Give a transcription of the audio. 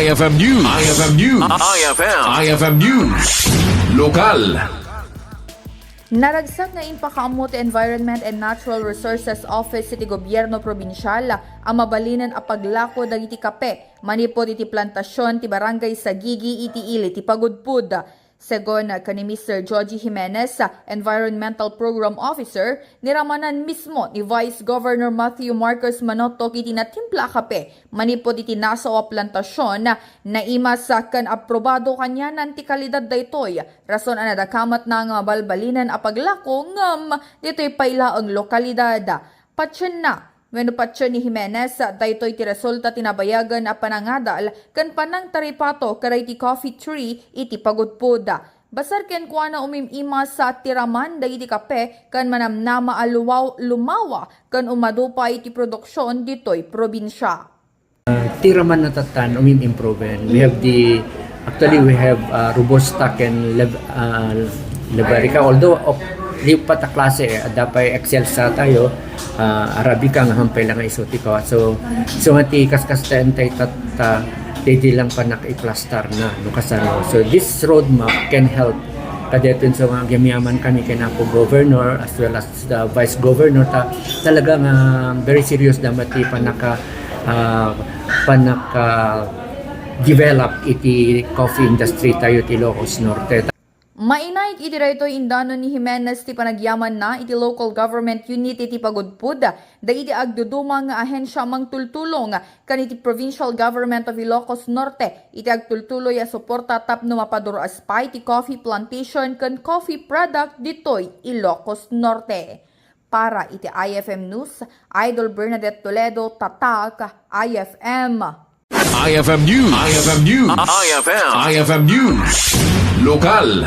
IFM News. IFM News. IFM News. Lokal. Naragsak nga impakaamot Environment and Natural Resources Office iti Gobyerno Probinsyal ang mabalinan a paglako dagiti kape manipod iti plantasyon ti barangay Sagigi iti ili ti Pagudpud. Segon kani Mr. Joji Jimenez, Environmental Program Officer, niramanan mismo ni Vice Governor Matthew Marcos Manotok iti natimpla kape manipod iti nasaw a plantasyon na imas kan aprobado kanyanan ti kalidad daytoy. Rason ana dakamat na nga balbalinan a paglako ngam ditoy paila ang lokalidad. Patsen na wenno patsen ni Jimenez daytoy ti resulta tinabayagan a panangadal kan panang taripato karay ti coffee tree iti Pagudpud. Basar ken kuana umimima sa tiraman dagiti kape kan manamnama a lumawa kan umadupay iti produksyon ditoy probinsya. Tiraman natatan umim-improven. We have Robusta and Liberica, although di pa ta klase dapay excel sa tayo Arabica nga hampay lang isotik ko. So mati kaskas tay tata di lang pa naka-plastar na no kasano. So this roadmap can help kadeton sa mga gamiyaman kami kay napo governor as well as the vice governor talagang very serious na mati panaka develop iti coffee industry tayo ti Ilocos Norte. Mainay iti daytoy indano ni Jimenez ti panagyaman na iti local government unit iti Pagudpud da iti agduduma nga ahensya mangtultulong kan iti provincial government of Ilocos Norte iti agtultuloy a suporta tapno mapaduro aspay ti coffee plantation kan coffee product ditoy Ilocos Norte. Para iti IFM News, Idol Bernadette Toledo, Tatak, IFM. IFM News. IFM News. IFM News. Lokal.